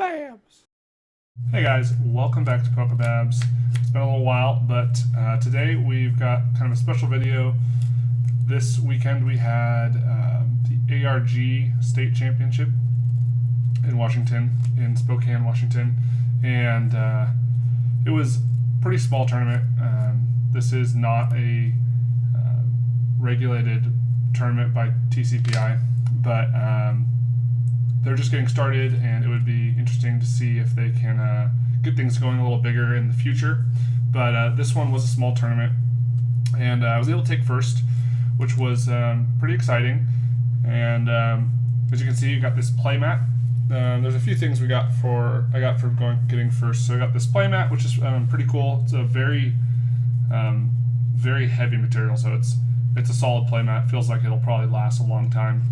Pokebabs! Hey guys, welcome back to Pokebabs. It's been a little while, but today we've got kind of a special video. This weekend we had the ARG State Championship in Washington, in Spokane, Washington, and it was a pretty small tournament. This is not a regulated tournament by TCPI, but they're just getting started, and it would be interesting to see if they can get things going a little bigger in the future. But this one was a small tournament, and I was able to take first, which was pretty exciting. And as you can see, you got this playmat. There's a few things I got for getting first. So I got this playmat, which is pretty cool. It's a very heavy material, so it's a solid playmat. Feels like it'll probably last a long time.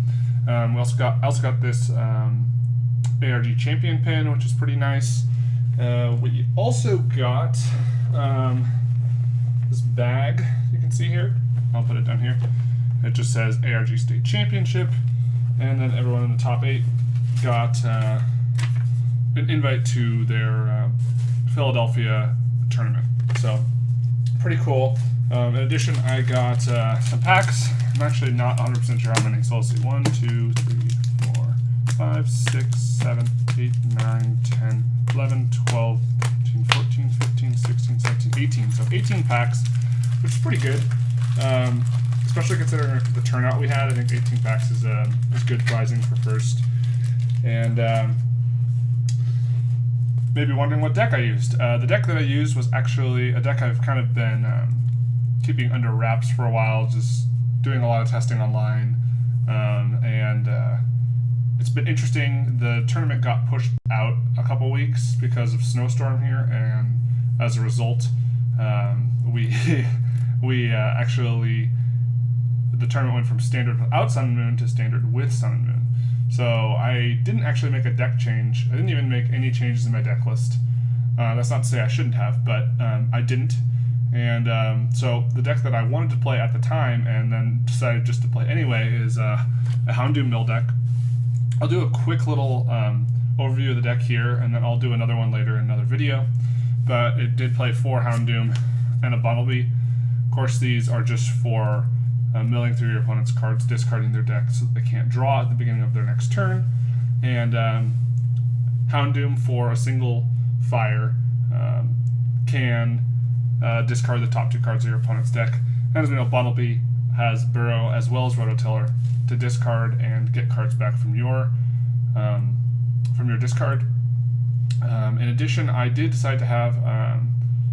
I also got this ARG Champion pin, which is pretty nice. We also got this bag you can see here. I'll put it down here. It just says ARG State Championship, and then everyone in the top 8 got an invite to their Philadelphia tournament. So pretty cool. In addition, I got some packs. I'm actually not 100% sure how many, so let's see. 1, 2, 3, 4, 5, 6, 7, 8, 9, 10, 11, 12, 13, 14, 15, 16, 17, 18. So 18 packs, which is pretty good. Especially considering the turnout we had. I think 18 packs is good pricing for first. And maybe wondering what deck I used. The deck that I used was actually a deck I've kind of been keeping under wraps for a while, just doing a lot of testing online, and it's been interesting. The tournament got pushed out a couple weeks because of snowstorm here, and as a result, we actually, the tournament went from standard without Sun and Moon to standard with Sun and Moon. So I didn't actually make a deck change. I didn't even make any changes in my deck list. That's not to say I shouldn't have, but I didn't. And so the deck that I wanted to play at the time and then decided just to play anyway is a Houndoom mill deck. I'll do a quick little overview of the deck here, and then I'll do another one later in another video. But it did play 4 Houndoom and a Bumblebee. Of course, these are just for milling through your opponent's cards, discarding their deck so that they can't draw at the beginning of their next turn. And Houndoom, for a single fire, can discard the top 2 cards of your opponent's deck. And as we know, Bumblebee has Burrow as well as Rototiller to discard and get cards back from your discard. In addition, I did decide to have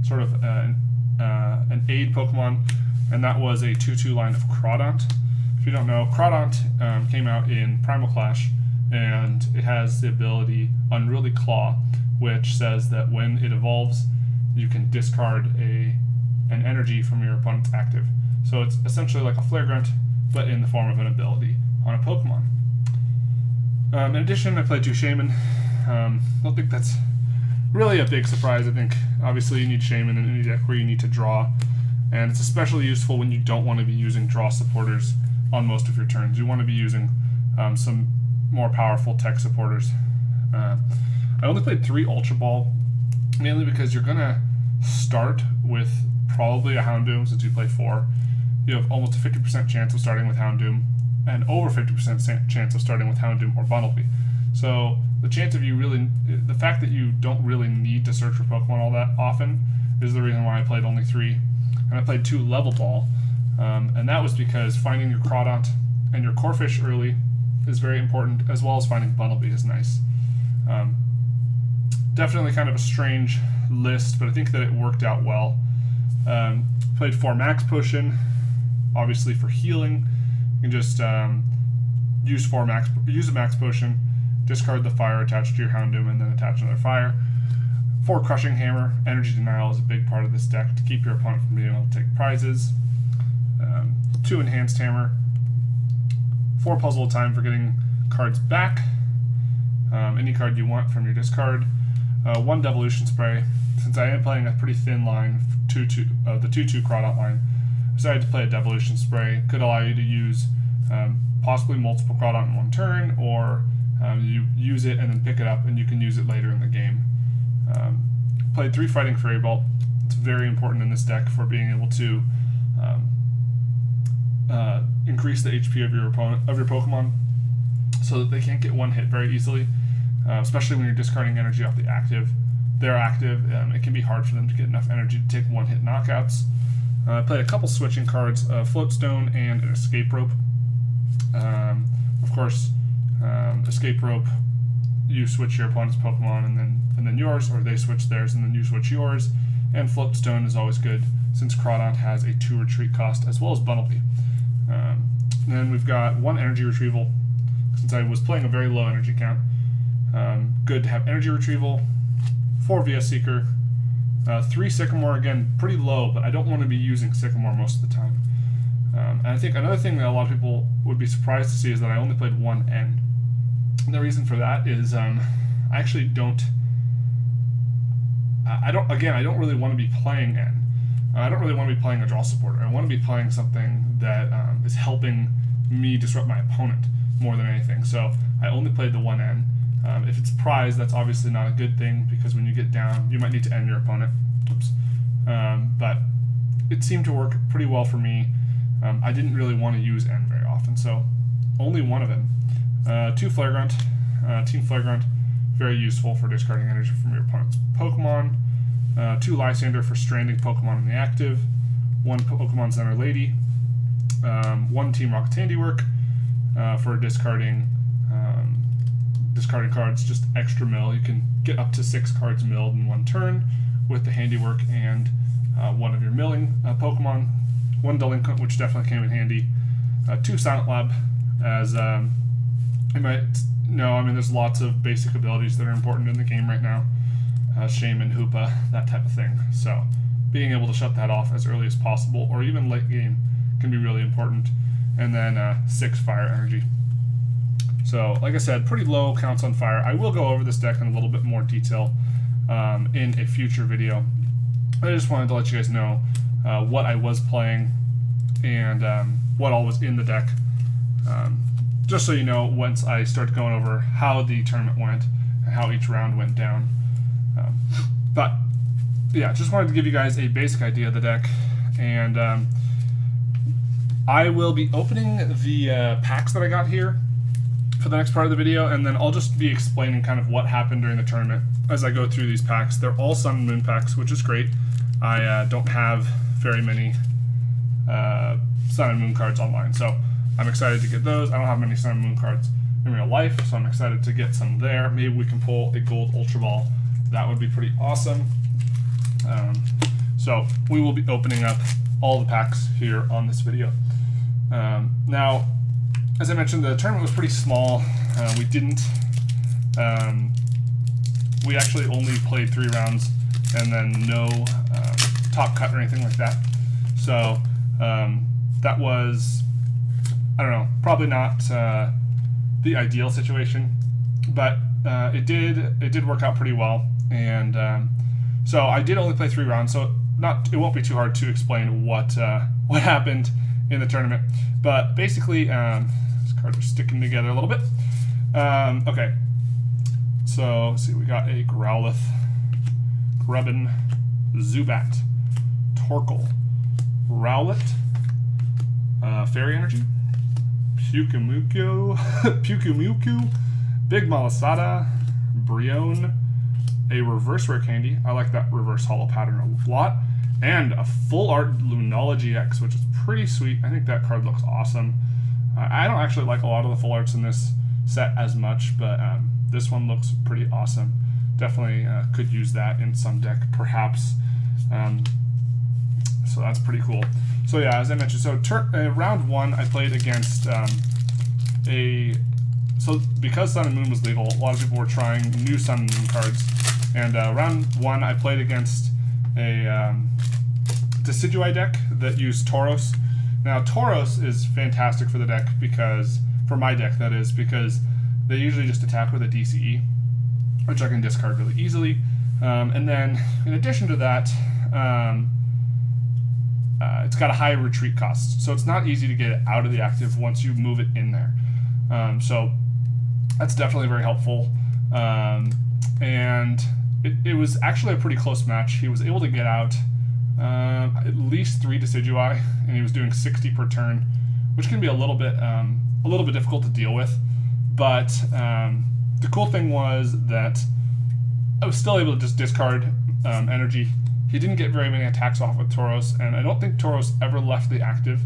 sort of an aid Pokemon, and that was a 2/2 line of Crawdont. If you don't know, Crawdont came out in Primal Clash, and it has the ability Unruly Claw, which says that when it evolves, you can discard an energy from your opponent's active. So it's essentially like a Flare Grunt, but in the form of an ability on a Pokemon. In addition, I played 2 Shaman. I don't think that's really a big surprise. I think obviously you need Shaman in any deck where you need to draw, and it's especially useful when you don't want to be using draw supporters on most of your turns. You want to be using some more powerful tech supporters. I only played 3 Ultra Ball, mainly because you're going to start with probably a Houndoom since you play 4. You have almost a 50% chance of starting with Houndoom, and over 50% chance of starting with Houndoom or Bumblebee. So the chance of the fact that you don't really need to search for Pokemon all that often is the reason why I played only 3. And I played 2 Level Ball, and that was because finding your Crawdont and your Corphish early is very important, as well as finding Bumblebee is nice. Definitely kind of a strange list, but I think that it worked out well. Played 4 Max Potion, obviously for healing. You can just use a Max Potion, discard the fire attached to your Houndoom, and then attach another fire. 4 Crushing Hammer. Energy Denial is a big part of this deck to keep your opponent from being able to take prizes. 2 Enhanced Hammer. 4 Puzzle of Time for getting cards back. Any card you want from your discard. 1 Devolution Spray. Since I am playing a pretty thin line, the 2/2 Crawdont line, I decided to play a Devolution Spray. Could allow you to use possibly multiple Crawdont in one turn, or You use it and then pick it up, and you can use it later in the game. Played 3 Fighting Fairy Bolt. It's very important in this deck for being able to increase the HP of your Pokemon, so that they can't get one hit very easily, especially when you're discarding energy off the active. They're active, it can be hard for them to get enough energy to take one-hit knockouts. I played a couple switching cards, Floatstone and an Escape Rope. Of course, Escape Rope, you switch your opponent's Pokemon and then yours, or they switch theirs and then you switch yours. And Floatstone is always good since Crawdont has a 2 retreat cost, as well as Bunnelby. Then we've got 1 energy retrieval, since I was playing a very low energy count. Good to have energy retrieval, 4 VS Seeker, 3 Sycamore, again, pretty low, but I don't want to be using Sycamore most of the time. And I think another thing that a lot of people would be surprised to see is that I only played 1 N. And the reason for that is I actually don't really want to be playing N. I don't really want to be playing a draw supporter. I want to be playing something that is helping me disrupt my opponent more than anything. So I only played the 1 N. If it's prize, that's obviously not a good thing, because when you get down, you might need to end your opponent. Oops. But it seemed to work pretty well for me. I didn't really want to use N very often, so only 1 of them. 2 Flagrant, Team Flagrant, very useful for discarding energy from your opponent's Pokemon. 2 Lysander for stranding Pokemon in the active. 1 Pokemon Center Lady. 1 Team Rocket's Handiwork for discarding cards, just extra mill. You can get up to 6 cards milled in 1 turn with the Handiwork and 1 of your milling Pokemon. 1 Delinquent, which definitely came in handy. 2 Silent Lab, as you might know, I mean, there's lots of basic abilities that are important in the game right now. Shaman, Hoopa, that type of thing. So being able to shut that off as early as possible, or even late game, can be really important. And then 6 Fire Energy. So, like I said, pretty low counts on fire. I will go over this deck in a little bit more detail in a future video. I just wanted to let you guys know what I was playing and what all was in the deck. Just so you know, once I start going over how the tournament went and how each round went down. But, yeah, just wanted to give you guys a basic idea of the deck. And I will be opening the packs that I got here for the next part of the video, and then I'll just be explaining kind of what happened during the tournament as I go through these packs. They're all Sun and Moon packs, which is great. I don't have very many Sun and Moon cards online, so I'm excited to get those. I don't have many Sun and Moon cards in real life, so I'm excited to get some there. Maybe we can pull a gold Ultra Ball. That would be pretty awesome. So we will be opening up all the packs here on this video. Now, as I mentioned, the tournament was pretty small. We actually only played 3 rounds and then no top cut or anything like that. So that was, I don't know, probably not the ideal situation, but it did work out pretty well. And so I did only play 3 rounds, so it won't be too hard to explain what happened in the tournament. But basically, these cards are sticking together a little bit. Okay, so let's see, we got a Growlithe, Grubbin, Zubat, Torkoal, Rowlet, Fairy Energy, Pyukumuku, Big Malasada, Brion, a reverse rare candy. I like that reverse hollow pattern a lot. And a full art Lunology X, which is pretty sweet. I think that card looks awesome. I don't actually like a lot of the full arts in this set as much, but this one looks pretty awesome. Definitely could use that in some deck, perhaps. So that's pretty cool. So yeah, as I mentioned, so round 1 I played against so because Sun and Moon was legal, a lot of people were trying new Sun and Moon cards. And round 1 I played against a Decidueye deck that used Tauros. Now Tauros is fantastic for the deck, because, for my deck that is, because they usually just attack with a DCE, which I can discard really easily. And then in addition to that, it's got a high retreat cost, so it's not easy to get it out of the active once you move it in there. So that's definitely very helpful. And it was actually a pretty close match. He was able to get out at least 3 decidui, and he was doing 60 per turn, which can be a little bit difficult to deal with. But the cool thing was that I was still able to just discard energy. He didn't get very many attacks off with Tauros, and I don't think Tauros ever left the active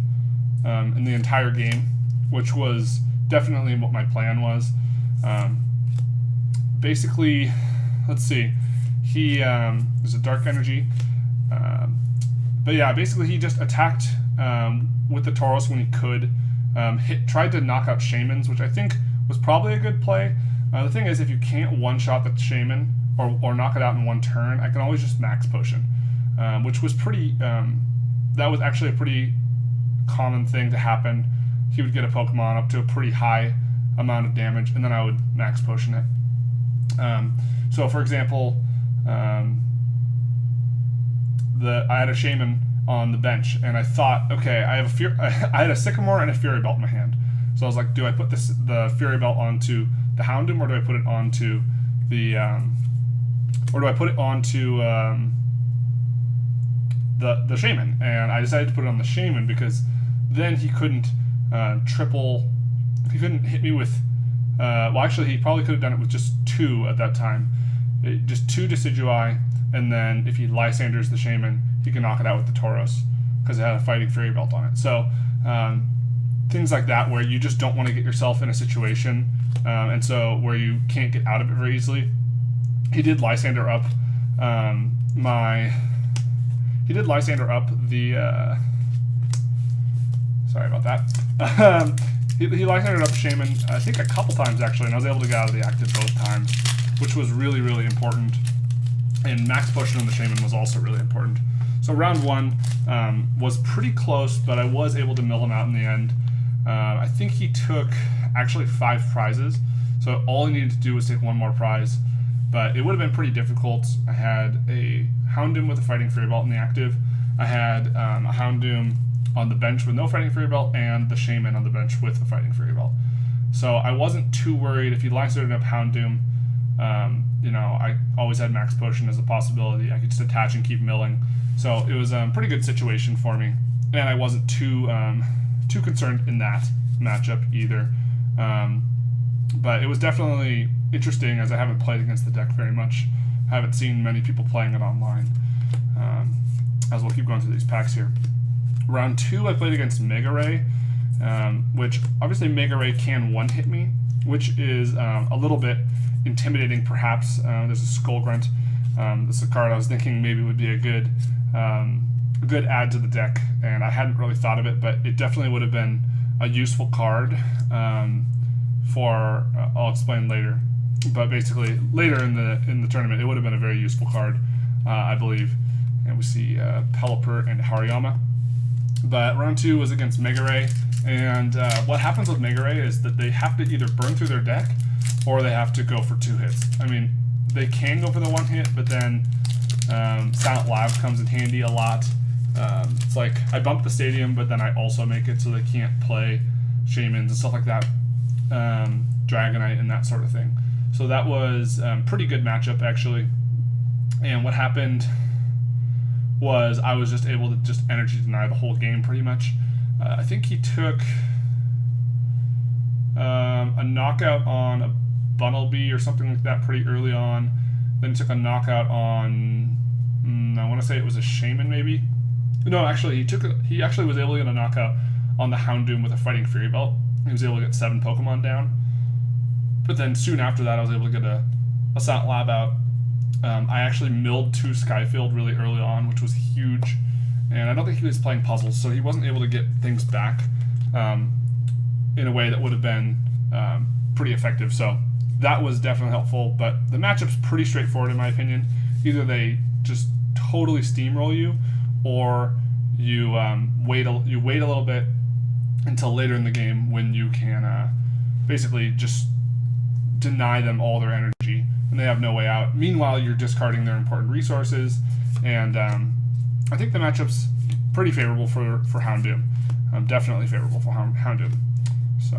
in the entire game, which was definitely what my plan was. Basically, let's see, he there's a dark energy, but yeah, basically he just attacked with the Tauros when he could, tried to knock out shamans, which I think was probably a good play. The thing is, if you can't one-shot the shaman or knock it out in one turn, I can always just max potion, which was pretty, that was actually a pretty common thing to happen. He would get a Pokemon up to a pretty high amount of damage, and then I would max potion it. So for example, I had a shaman on the bench, and I thought, okay, I had a Sycamore and a Fury Belt in my hand. So I was like, do I put the Fury Belt onto the Houndoom, or do I put it onto the the Shaman? And I decided to put it on the Shaman because then he couldn't he couldn't hit me with, well, actually, he probably could have done it with just 2 at that time. Just 2 Decidui, and then if he Lysanders the Shaman, he can knock it out with the Tauros, because it had a Fighting Fury Belt on it. So, things like that, where you just don't want to get yourself in a situation, and so where you can't get out of it very easily. He did Lysander up he did Lysander up the, sorry about that. He Lysandered up Shaman, I think a couple times actually, and I was able to get out of the active both times, which was really, really important. And max potion on the Shaman was also really important. So round 1 was pretty close, but I was able to mill him out in the end. I think he took actually 5 prizes, so all he needed to do was take 1 more prize, but it would have been pretty difficult. I had a Houndoom with a Fighting Fury Belt in the active. I had a Houndoom on the bench with no Fighting Fury Belt, and the Shaman on the bench with a Fighting Fury Belt. So I wasn't too worried. If he Lysandered up Houndoom, I always had max potion as a possibility. I could just attach and keep milling. So it was a pretty good situation for me, and I wasn't too concerned in that matchup either. But it was definitely interesting, as I haven't played against the deck very much. I haven't seen many people playing it online. As we'll keep going through these packs here. Round 2, I played against Mega Ray, which obviously Mega Ray can one-hit me, which is a little bit intimidating perhaps. There's a Skull Grunt. This is a card I was thinking maybe would be a good add to the deck, and I hadn't really thought of it, but it definitely would have been a useful card for, I'll explain later, but basically later in the tournament it would have been a very useful card, I believe. And we see Pelipper and Hariyama. But round 2 was against Mega Ray, and what happens with Mega Ray is that they have to either burn through their deck, or they have to go for 2 hits. I mean, they can go for the 1 hit, but then Silent Lab comes in handy a lot. It's like, I bump the stadium, but then I also make it so they can't play Shamans and stuff like that, Dragonite and that sort of thing. So that was a pretty good matchup, actually. And what happened was I was just able to just energy deny the whole game pretty much. I think he took a knockout on a Bunnelby or something like that pretty early on. Then he took a knockout on, I want to say it was a Shaman maybe. No, actually he actually was able to get a knockout on the Houndoom with a Fighting Fury Belt. He was able to get 7 Pokemon down. But then soon after that I was able to get a Silent Lab out. I actually milled 2 Skyfield really early on, which was huge, and I don't think he was playing puzzles, so he wasn't able to get things back in a way that would have been pretty effective. So that was definitely helpful, but the matchup's pretty straightforward in my opinion. Either they just totally steamroll you, or you wait a little bit until later in the game when you can basically just deny them all their energy, and they have no way out. Meanwhile, you're discarding their important resources, and I think the matchup's pretty favorable for Houndoom. Definitely favorable for Houndoom. So,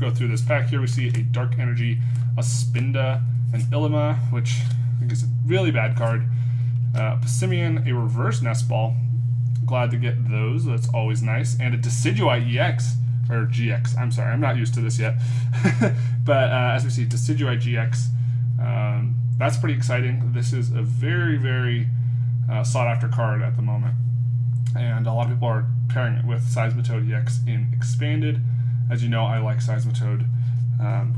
go through this pack here. We see a Dark Energy, a Spinda, an Ilima, which I think is a really bad card. Passimian, a Reverse Nest Ball. Glad to get those. That's always nice. And a Decidueye EX, or GX. I'm sorry, I'm not used to this yet. But as we see, Decidueye GX. That's pretty exciting. This is a very, very sought-after card at the moment. And a lot of people are pairing it with Seismitoad EX in Expanded. As you know, I like Seismitoad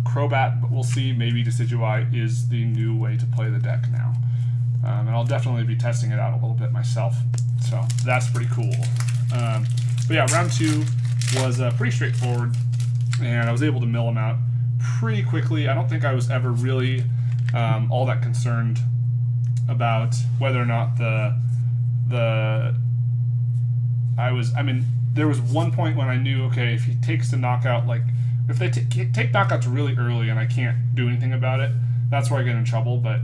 Crobat, but we'll see. Maybe Decidueye is the new way to play the deck now. And I'll definitely be testing it out a little bit myself. So that's pretty cool. But yeah, round 2 was pretty straightforward, and I was able to mill them out pretty quickly. I don't think I was ever really all that concerned about whether or not there was one point when I knew, okay, if he takes the knockout, like if they take knockouts really early and I can't do anything about it, that's where I get in trouble. But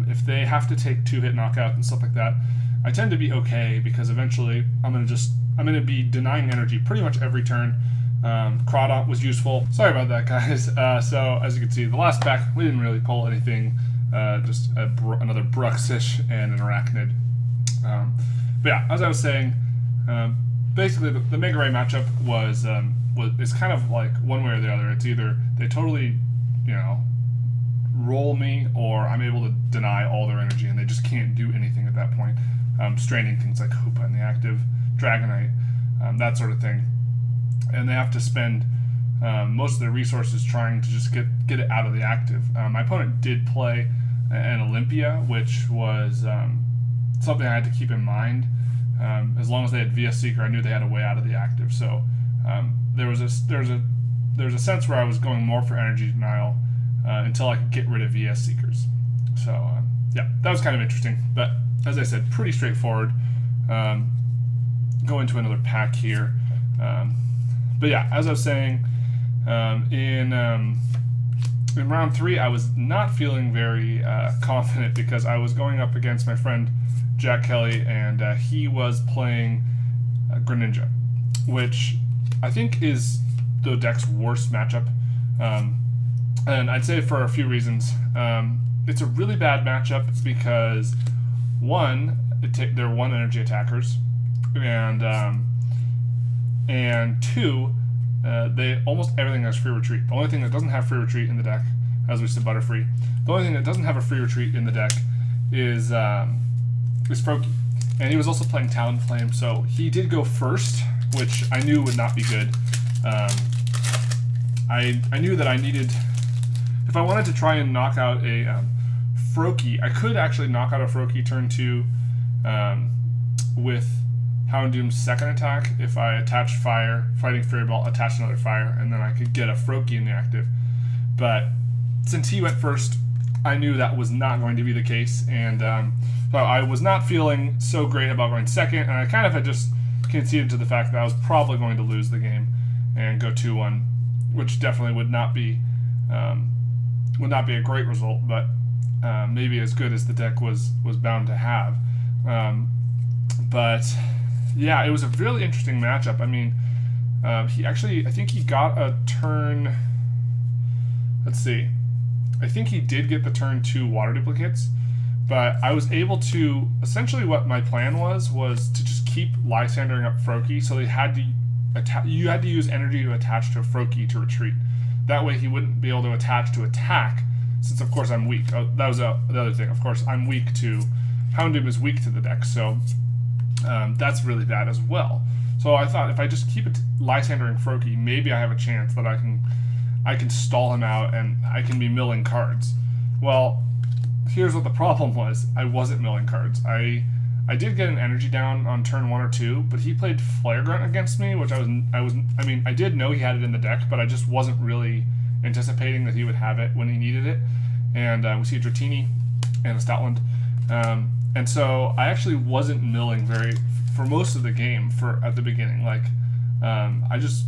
if they have to take 2-hit knockout and stuff like that, I tend to be okay, because eventually I'm gonna be denying energy pretty much every turn. Crawdont was useful. Sorry about that, guys. So as you can see, the last pack we didn't really pull anything. Just another Bruxish and an Arachnid. But yeah, as I was saying, basically the Mega Ray matchup is kind of like one way or the other. It's either they totally, roll me, or I'm able to deny all their energy and they just can't do anything at that point. Straining things like Hoopa in the active, Dragonite, that sort of thing. And they have to spend most of their resources trying to just get it out of the active. My opponent did play an Olympia, which was something I had to keep in mind. As long as they had VS Seeker, I knew they had a way out of the active. So there was a sense where I was going more for energy denial until I could get rid of VS Seekers. So yeah, that was kind of interesting. But as I said, pretty straightforward. Go into another pack here. But yeah, as I was saying, in round 3, I was not feeling very confident, because I was going up against my friend Jack Kelly, and he was playing Greninja, which I think is the deck's worst matchup. And I'd say for a few reasons. It's a really bad matchup because, one, they're 1 energy attackers, and 2, they almost everything has free retreat. The only thing that doesn't have free retreat in the deck, as we said, Butterfree. The only thing that doesn't have a free retreat in the deck is Froakie. And he was also playing Talonflame, so he did go first, which I knew would not be good. I knew that I needed, if I wanted to try and knock out a Froakie, I could actually knock out a Froakie turn 2 with Houndoom's second attack. If I attached fire, Fighting Fairy Ball, attach another fire, and then I could get a Froakie in the active. But since he went first, I knew that was not going to be the case, and so I was not feeling so great about going second, and I kind of had just conceded to the fact that I was probably going to lose the game and go 2-1, which definitely would not be a great result, but maybe as good as the deck was bound to have. But yeah, it was a really interesting matchup. I mean, I think he got a turn. Let's see. I think he did get the turn 2 water duplicates, but I was able to, essentially what my plan was to just keep Lysandering up Froakie, so you had to use energy to attach to a Froakie to retreat. That way he wouldn't be able to attach to attack, since of course I'm weak. Oh, that was the other thing. Of course I'm weak to, Houndoom is weak to the deck, so that's really bad as well. So I thought if I just keep it Lysandering Froakie, maybe I have a chance that I can stall him out and I can be milling cards. Well, here's what the problem was. I wasn't milling cards. I did get an energy down on turn 1 or 2, but he played Flare Grunt against me, which I mean, I did know he had it in the deck, but I just wasn't really anticipating that he would have it when he needed it. And we see a Dratini and a Stoutland. And so I actually wasn't milling for most of the game at the beginning. Like, I just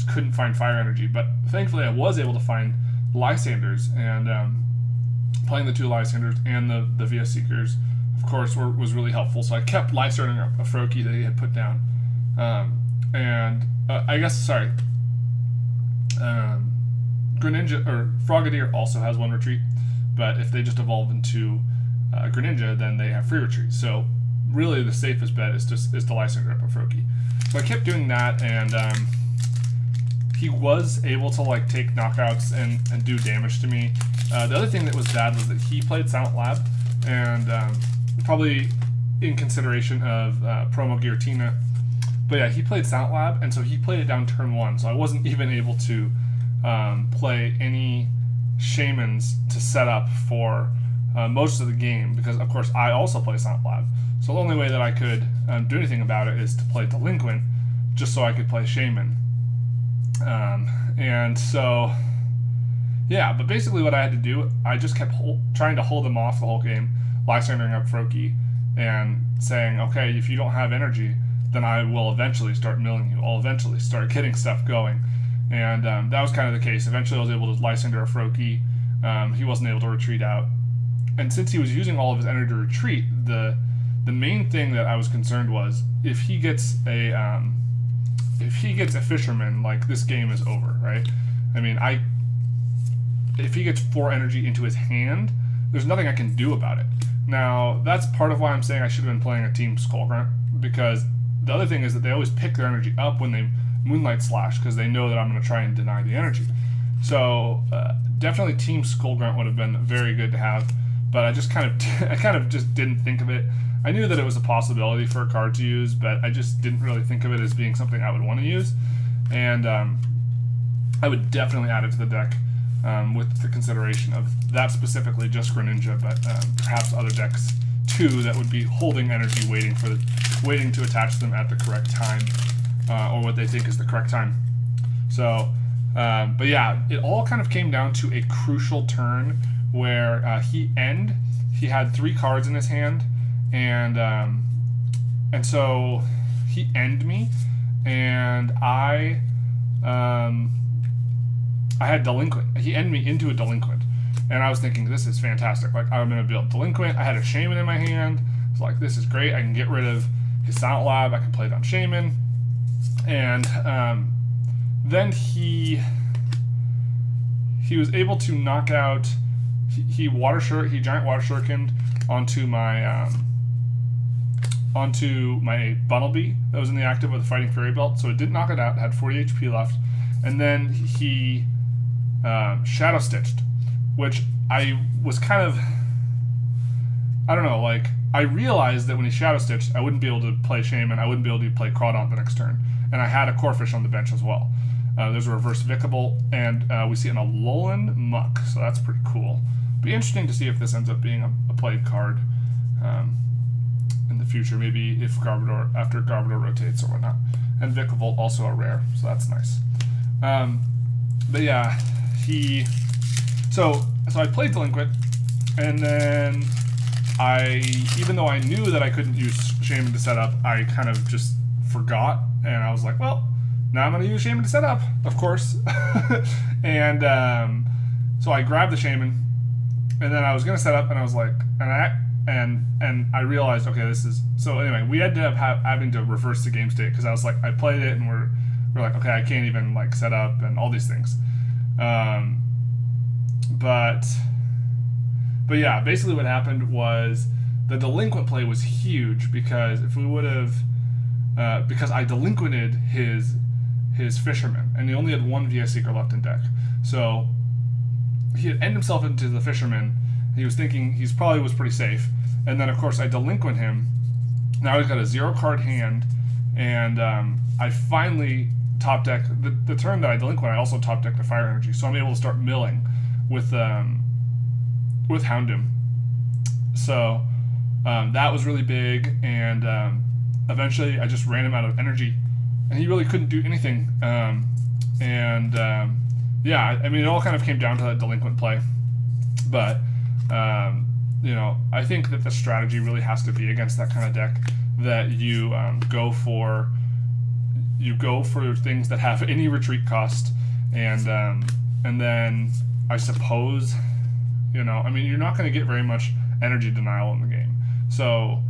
couldn't find fire energy, but thankfully I was able to find Lysanders, and playing the 2 Lysanders and the VS Seekers, of course, was really helpful. So I kept Lysandering a Froakie that he had put down. I guess, sorry, Greninja or Frogadier also has one retreat, but if they just evolve into Greninja, then they have free retreat. So really, the safest bet is to Lysander up a Froakie. So I kept doing that, and he was able to like take knockouts and do damage to me. The other thing that was bad was that he played Silent Lab, and probably in consideration of Promo Giratina. But yeah, he played Silent Lab, and so he played it down turn 1, so I wasn't even able to play any Shamans to set up for most of the game, because of course I also play Silent Lab. So the only way that I could do anything about it is to play Delinquent, just so I could play Shaman. And so, yeah, but basically what I had to do, I just kept trying to hold him off the whole game, Lysandering up Froakie, and saying, okay, if you don't have energy, then I will eventually start milling you. I'll eventually start getting stuff going. And that was kind of the case. Eventually I was able to Lysander a Froakie. He wasn't able to retreat out. And since he was using all of his energy to retreat, the main thing that I was concerned was if he gets a fisherman, like, this game is over, right? I mean, if he gets 4 energy into his hand, there's nothing I can do about it. Now, that's part of why I'm saying I should have been playing a Team Skullgrunt, because the other thing is that they always pick their energy up when they Moonlight Slash, because they know that I'm going to try and deny the energy. So definitely Team Skullgrunt would have been very good to have, but I kind of just didn't think of it. I knew that it was a possibility for a card to use, but I just didn't really think of it as being something I would want to use. And I would definitely add it to the deck with the consideration of that specifically, just Greninja, but perhaps other decks too that would be holding energy, waiting to attach them at the correct time, or what they think is the correct time. So, but yeah, it all kind of came down to a crucial turn where he had 3 cards in his hand. And so he ended me, and I had Delinquent. He ended me into a Delinquent, and I was thinking, this is fantastic. Like, I'm going to build Delinquent. I had a Shaman in my hand. It's like, this is great. I can get rid of his Silent Lab. I can play it on Shaman. And then he was able to knock out. He giant water shurikened onto my Bunnelby that was in the active with a Fighting Fairy Belt, so it did knock it out. It had 40 HP left, and then he Shadow Stitched, which I was kind of, I don't know, like, I realized that when he Shadow Stitched, I wouldn't be able to play Shaman, I wouldn't be able to play Crawdaunt the next turn, and I had a Corphish on the bench as well. There's a Reverse Vicable, and we see it in a Alolan Muck, so that's pretty cool. Be interesting to see if this ends up being a played card in the future, maybe if after Garbodor rotates or whatnot. And Vikavolt also a rare, so that's nice. But yeah, so I played Delinquent, and then even though I knew that I couldn't use Shaman to set up, I kind of just forgot, and I was like, well, now I'm going to use Shaman to set up, of course. And so I grabbed the Shaman, and then I was going to set up, and I was like, and I realized, okay, this is, so anyway, we ended up having to reverse the game state, because I was like, I played it, and we're like, okay, I can't even like set up and all these things. But yeah, basically what happened was the Delinquent play was huge, because if we would have, because I Delinquented his Fisherman, and he only had 1 VS Seeker left in deck. So he had ended himself into the Fisherman. He was thinking he probably was pretty safe. And then, of course, I Delinquent him. Now he's got a 0-card hand, and I finally top deck the turn that I Delinquent. I also top decked the Fire Energy, so I'm able to start milling with Houndoom. So that was really big, and eventually I just ran him out of energy, and he really couldn't do anything. Yeah, I mean, it all kind of came down to that Delinquent play, but I think that the strategy really has to be against that kind of deck, that you go for things that have any retreat cost, and then I suppose, I mean, you're not going to get very much energy denial in the game, so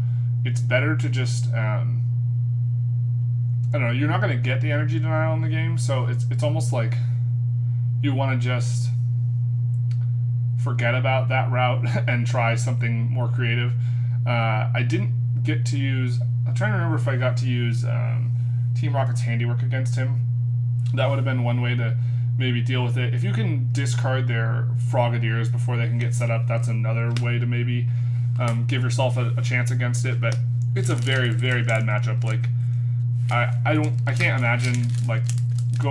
it's better to just I don't know, you're not going to get the energy denial in the game, so it's almost like you want to just forget about that route and try something more creative. I didn't get to use. I'm trying to remember if I got to use Team Rocket's Handiwork against him. That would have been one way to maybe deal with it. If you can discard their Frogadiers before they can get set up, that's another way to maybe give yourself a chance against it. But it's a very, very bad matchup. Like I can't imagine like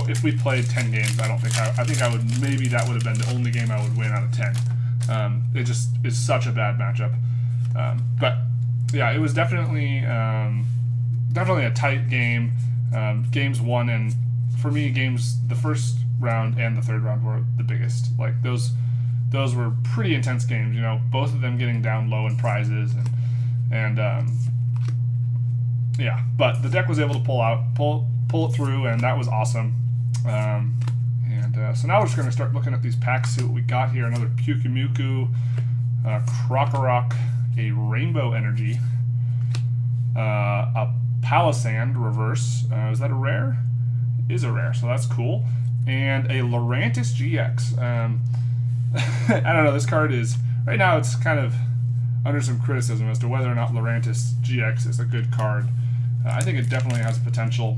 if we played 10 games. I think I would, maybe that would have been the only game I would win out of 10. It just is such a bad matchup. But yeah, it was definitely a tight game. Games 1 and for me, the first round and the third round were the biggest. Like those were pretty intense games. You know, both of them getting down low in prizes and yeah. But the deck was able to pull it through, and that was awesome. So now we're just going to start looking at these packs, see what we got here. Another Pyukumuku, Krokorok, a Rainbow Energy, a Palisand reverse. Is that a rare? Is a rare, so that's cool. And a Lurantis GX. I don't know, this card is, right now it's kind of under some criticism as to whether or not Lurantis GX is a good card. I think it definitely has potential,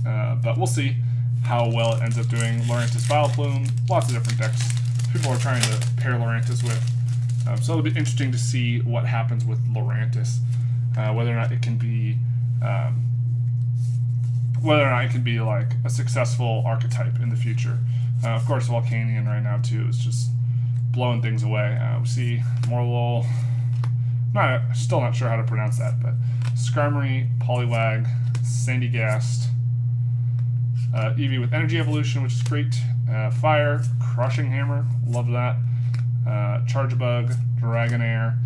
but we'll see how well it ends up doing. Lurantis Vileplume, lots of different decks people are trying to pair Lurantis with. So it'll be interesting to see what happens with Lurantis, whether or not it can be like a successful archetype in the future. Of course, Volcanion right now too is just blowing things away. We see Morlul, still not sure how to pronounce that, but Skarmory, Poliwag, Sandygast, Eevee with Energy Evolution, which is great. Fire, Crushing Hammer, love that. Chargebug, Dragonair,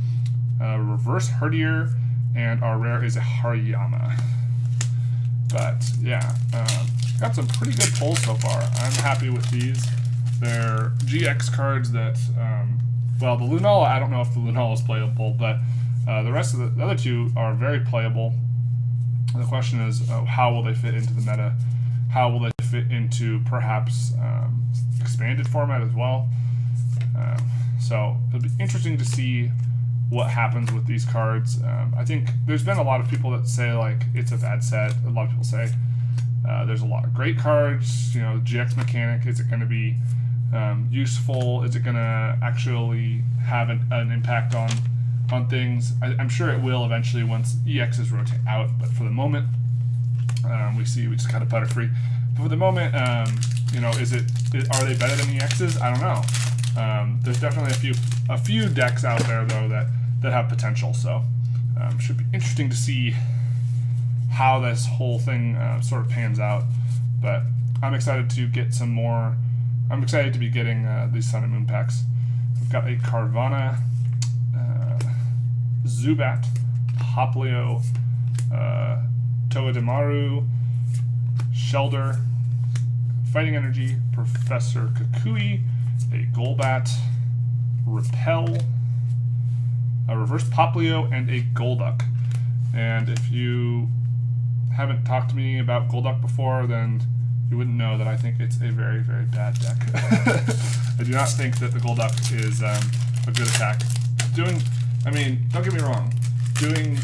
Reverse Herdier, and our rare is a Hariyama. But yeah, got some pretty good pulls so far. I'm happy with these. They're GX cards that, well, the Lunala, I don't know if the Lunala is playable, but the rest of the other two are very playable. The question is, how will they fit into the meta? How will they fit into perhaps expanded format as well? So it'll be interesting to see what happens with these cards. I think there's been a lot of people that say like it's a bad set. A lot of people say there's a lot of great cards. You know, GX mechanic, is it going to be useful? Is it going to actually have an impact on things? I'm sure it will eventually once EXs rotate out, but for the moment, we just got a Butterfree. But for the moment, you know, are they better than EXs? I don't know. There's definitely a few decks out there though that have potential, so should be interesting to see how this whole thing sort of pans out. But I'm excited to get some more. I'm excited to be getting these Sun and Moon packs. We've got a Carvanha, Zubat, Hoplio, Togedemaru, Shelder, Fighting Energy, Professor Kukui, a Golbat, Repel, a Reverse Poplio, and a Golduck. And if you haven't talked to me about Golduck before, then you wouldn't know that I think it's a very, very bad deck. I do not think that the Golduck is a good attack. I mean, don't get me wrong, doing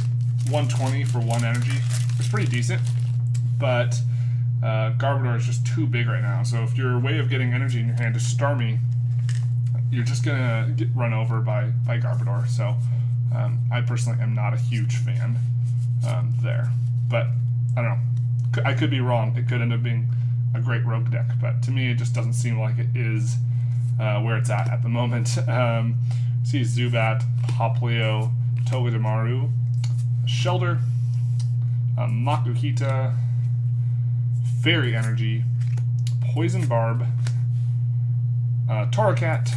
120 for 1 energy is pretty decent, but Garbodor is just too big right now. So if your way of getting energy in your hand is Starmie, you're just going to get run over by Garbodor. So I personally am not a huge fan there. But I don't know. I could be wrong. It could end up being a great rogue deck. But to me, it just doesn't seem like it is where it's at the moment. See Zubat, Poplio, Togedemaru, Shelder, Makuhita, Fairy Energy, Poison Barb, Torracat,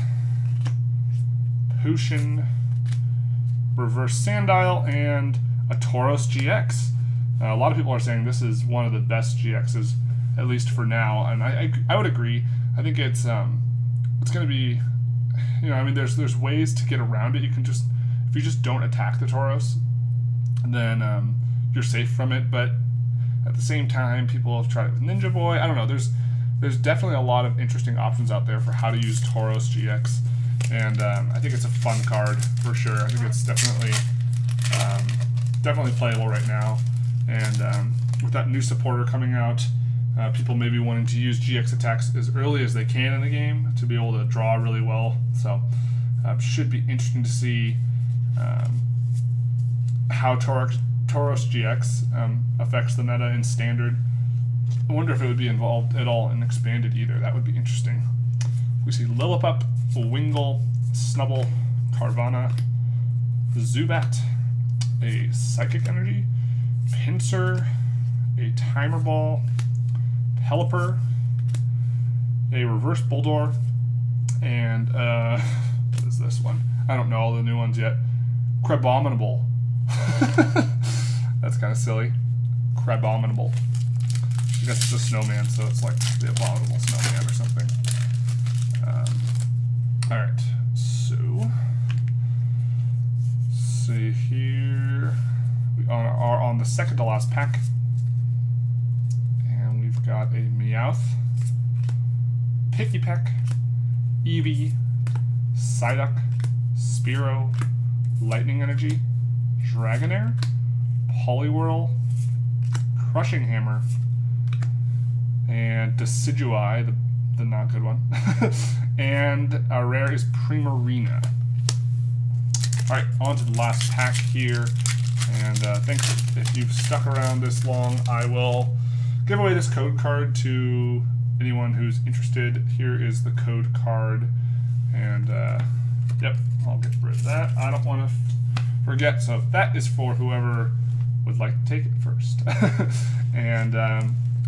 Potion, Reverse Sandile, and a Tauros GX. A lot of people are saying this is one of the best GXs, at least for now, and I would agree. I think it's going to be, you know, I mean, there's ways to get around it. You can just, if you just don't attack the Tauros, then you're safe from it. But at the same time, people have tried it with Ninja Boy. I don't know. there's definitely a lot of interesting options out there for how to use Tauros GX, and I think it's a fun card for sure. I think it's definitely playable right now, and with that new supporter coming out, people may be wanting to use GX attacks as early as they can in the game to be able to draw really well. So should be interesting to see how Tauros GX affects the meta in Standard. I wonder if it would be involved at all in Expanded either. That would be interesting. We see Lillipup, Wingull, Snubbull, Carvanha, Zubat, a Psychic Energy, Pinsir, a Timer Ball, Pelipper, a Reverse Bulldor, and what is this one? I don't know all the new ones yet. Crabominable. That's kind of silly. Crabominable. I guess it's a snowman, so it's like the abominable snowman or something. Alright, so let's see here. We are on the second to last pack. And we've got a Meowth, Pikipek, Eevee, Psyduck, Spearow, Lightning Energy, Dragonair, Poliwhirl, Crushing Hammer, and Decidueye, the not good one. And our rare is Primarina. Alright, on to the last pack here. And thanks if you've stuck around this long. I will give away this code card to anyone who's interested. Here is the code card. And yep, I'll get rid of that. I don't want to forget. So that is for whoever would like to take it first. And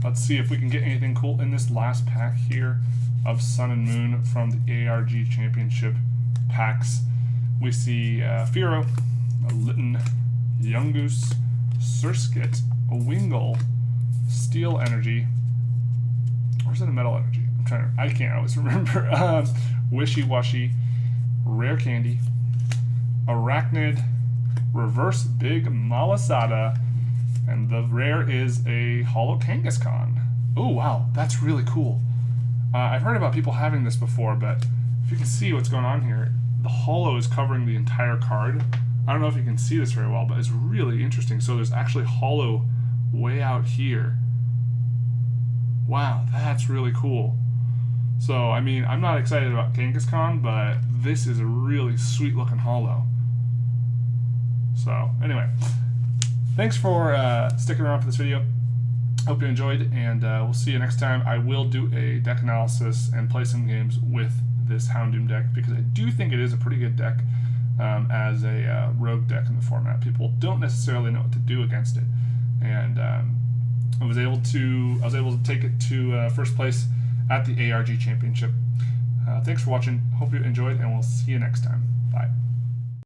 let's see if we can get anything cool in this last pack here of Sun and Moon from the ARG Championship packs. We see Fearow, a Litten, Yungoos, Surskit, a Wingull, Steel Energy, or is it a Metal Energy? I can't always remember. Wishy Washy, Rare Candy, Arachnid, Reverse Big Malasada, and the rare is a Holo Kangaskhan. Oh wow, that's really cool. I've heard about people having this before, but if you can see what's going on here, the holo is covering the entire card. I don't know if you can see this very well, but it's really interesting. So there's actually holo way out here. Wow, that's really cool. So, I mean, I'm not excited about Kangaskhan, but this is a really sweet looking holo. So, anyway, thanks for sticking around for this video. Hope you enjoyed, and we'll see you next time. I will do a deck analysis and play some games with this Houndoom deck, because I do think it is a pretty good deck as a rogue deck in the format. People don't necessarily know what to do against it, and I was able to take it to first place at the ARG Championship. Thanks for watching. Hope you enjoyed, and we'll see you next time. Bye.